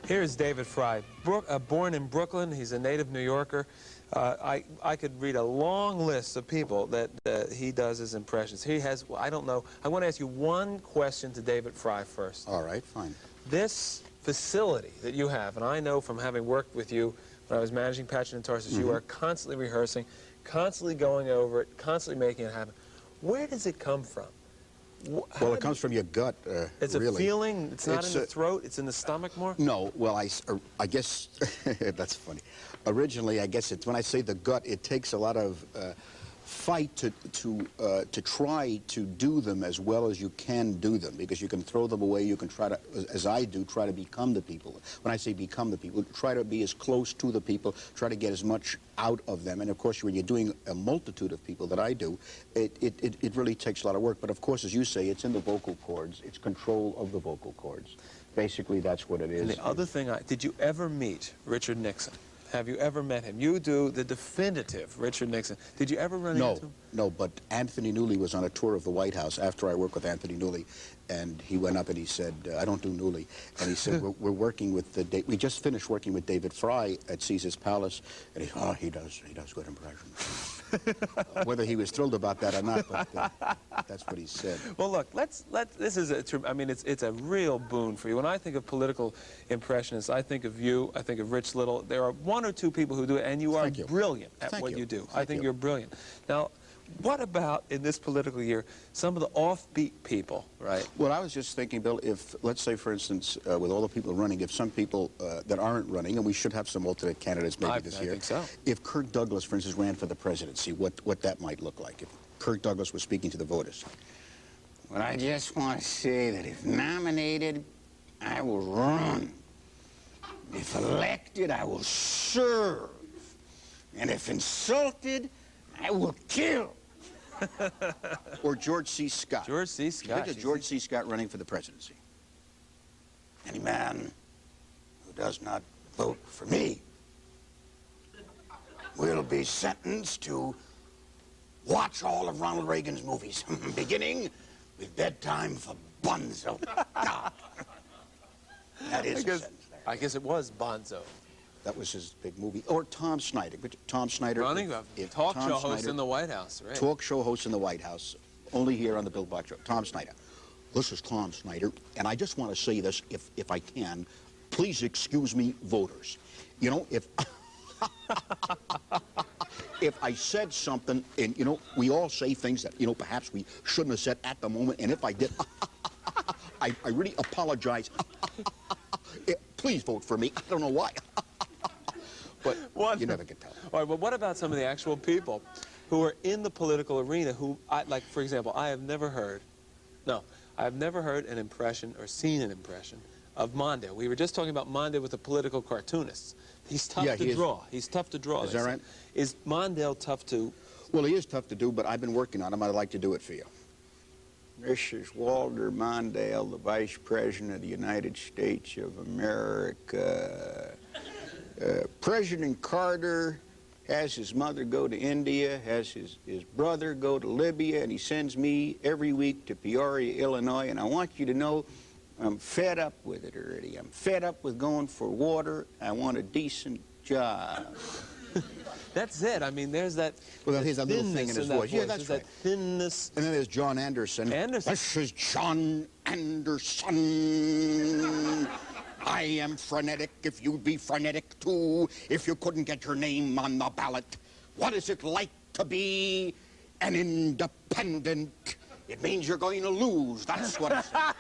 Here's David Frye, born in Brooklyn. He's a native New Yorker. I could read a long list of people that he does his impressions. He has, well, I don't know. I want to ask you one question to David Frye first. All right, fine. This facility that you have, and I know from having worked with you when I was managing Patchen and Tarsus, you are constantly rehearsing, constantly going over it, constantly making it happen. Where does it come from? Well, it comes from your gut, it's really. A feeling? It's not in the throat? It's in the stomach more? No, well, I guess, that's funny. Originally, I guess it's, when I say the gut, it takes a lot of fight to try to do them as well as you can do them, because you can throw them away, you can try to, as I do, try to become the people. When I say become the people, try to be as close to the people, try to get as much out of them. And of course, when you're doing a multitude of people that I do, it really takes a lot of work. But of course, as you say, it's in the vocal cords. It's control of the vocal cords. Basically, that's what it is. And the other thing, did you ever meet Richard Nixon? Have you ever met him? You do the definitive Richard Nixon. Did you ever run into him? No, but Anthony Newley was on a tour of the White House after I worked with Anthony Newley, and he went up and he said, I don't do Newley, and he said, we're working with we just finished working with David Frye at Caesar's Palace, and he does good impressions. Whether he was thrilled about that or not, but that's what he said. Well, look, this is I mean, it's a real boon for you. When I think of political impressionists, I think of you, I think of Rich Little. There are one or two people who do it, and you are brilliant at what you do. I think you're brilliant. Now, what about, in this political year, some of the offbeat people, right? Well, I was just thinking, Bill, if, let's say, for instance, with all the people running, if some people that aren't running, and we should have some alternate candidates maybe this year. I think so. If Kirk Douglas, for instance, ran for the presidency, what that might look like, if Kirk Douglas was speaking to the voters. Well, I just want to say that if nominated, I will run. If elected, I will serve. And if insulted, I will kill. Or George C. Scott. George C. Scott. Think of George C. Scott running for the presidency. Any man who does not vote for me will be sentenced to watch all of Ronald Reagan's movies, beginning with Bedtime for Bonzo. That is a sentence there. I guess it was Bonzo. That was his big movie. Or Tom Snyder. Tom Snyder. Running talk show host in the White House, right? Talk show host in the White House. Only here on the Bill Boggs Show. Tom Snyder. This is Tom Snyder, and I just want to say this, if I can. Please excuse me, voters. You know, if I said something, and, you know, we all say things that, you know, perhaps we shouldn't have said at the moment, and if I did, I really apologize. Please vote for me. I don't know why. But you never can tell. All right, but what about some of the actual people who are in the political arena who, like, for example, I have never heard an impression or seen an impression of Mondale. We were just talking about Mondale with the political cartoonists. He's tough to draw. He's tough to draw. Is that right? Is Mondale tough to... Well, he is tough to do, but I've been working on him. I'd like to do it for you. This is Walter Mondale, the Vice President of the United States of America. President Carter has his mother go to India, has his brother go to Libya, and he sends me every week to Peoria, Illinois, and I want you to know I'm fed up with it already. I'm fed up with going for water. I want a decent job. That's it. I mean, there's that. Well, here's that little thing in his voice. Yeah, that's right. That thinness. And then there's John Anderson. This is John Anderson. I am frenetic if you'd be frenetic too, if you couldn't get your name on the ballot. What is it like to be an independent? It means you're going to lose. That's what it's like.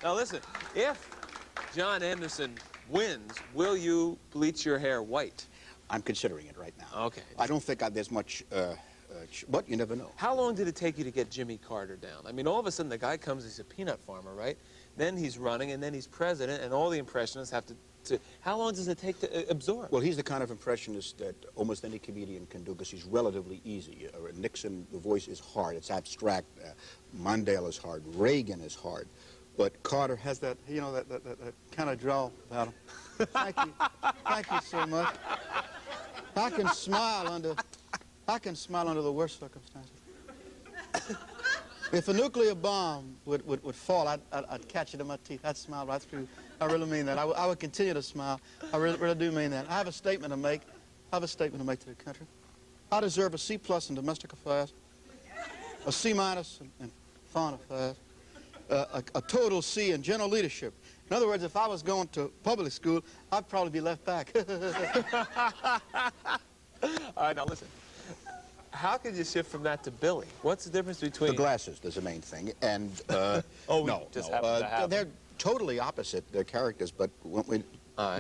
Now listen, if John Anderson wins, will you bleach your hair white? I'm considering it right now. Okay. I don't think there's much, but you never know. How long did it take you to get Jimmy Carter down? I mean, all of a sudden the guy comes, he's a peanut farmer, right? Then he's running, and then he's president, and all the impressionists have to how long does it take to absorb? Well, he's the kind of impressionist that almost any comedian can do, because he's relatively easy. Nixon, the voice is hard, it's abstract. Mondale is hard, Reagan is hard. But Carter has that, you know, that kind of drawl about him. Thank you so much. I can smile under the worst circumstances. If a nuclear bomb would fall, I'd catch it in my teeth. I'd smile right through I really mean that. I would continue to smile. I really do mean that. I have a statement to make. I have a statement to make to the country. I deserve a C+ in domestic affairs, a C- in foreign affairs, a total C in general leadership. In other words, if I was going to public school, I'd probably be left back. All right, now listen. How could you shift from that to Billy? What's the difference between... The glasses, there's the main thing. And, just happen to have they're them. totally opposite, their characters, but right.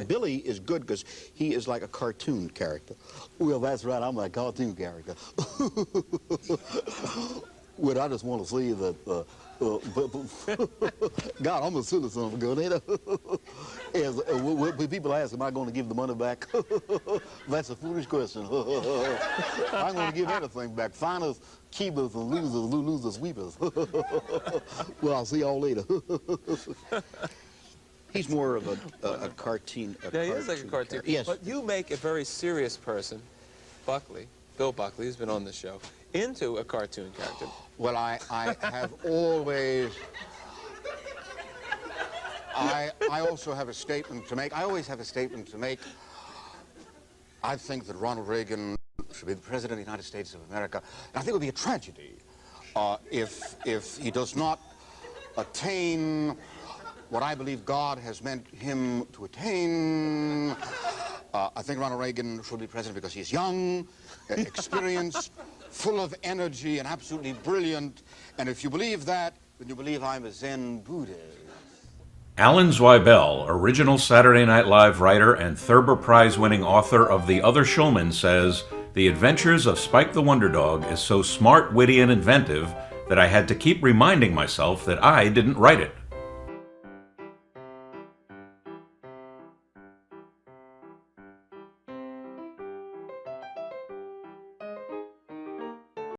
Billy is good because he is like a cartoon character. Well, that's right, I'm a cartoon character. Well, I just want to say that, God, I'm a citizen of good, ain't I? When people ask, am I going to give the money back? That's a foolish question. I'm going to give everything back. Finers, keepers, and losers, sweepers. Well, I'll see y'all later. He's more of a cartoon. Yeah, he is like a cartoon. Yes. But you make a very serious person, Buckley, Bill Buckley, who's been on the show, into a cartoon character. Well, I have always... I also have a statement to make. I always have a statement to make. I think that Ronald Reagan should be the President of the United States of America. And I think it would be a tragedy if he does not attain what I believe God has meant him to attain. I think Ronald Reagan should be president because he's young, experienced, full of energy, and absolutely brilliant. And if you believe that, then you believe I'm a Zen Buddhist. Alan Zweibel, original Saturday Night Live writer and Thurber Prize-winning author of The Other Showman, says, "The Adventures of Spike the Wonder Dog is so smart, witty, and inventive that I had to keep reminding myself that I didn't write it."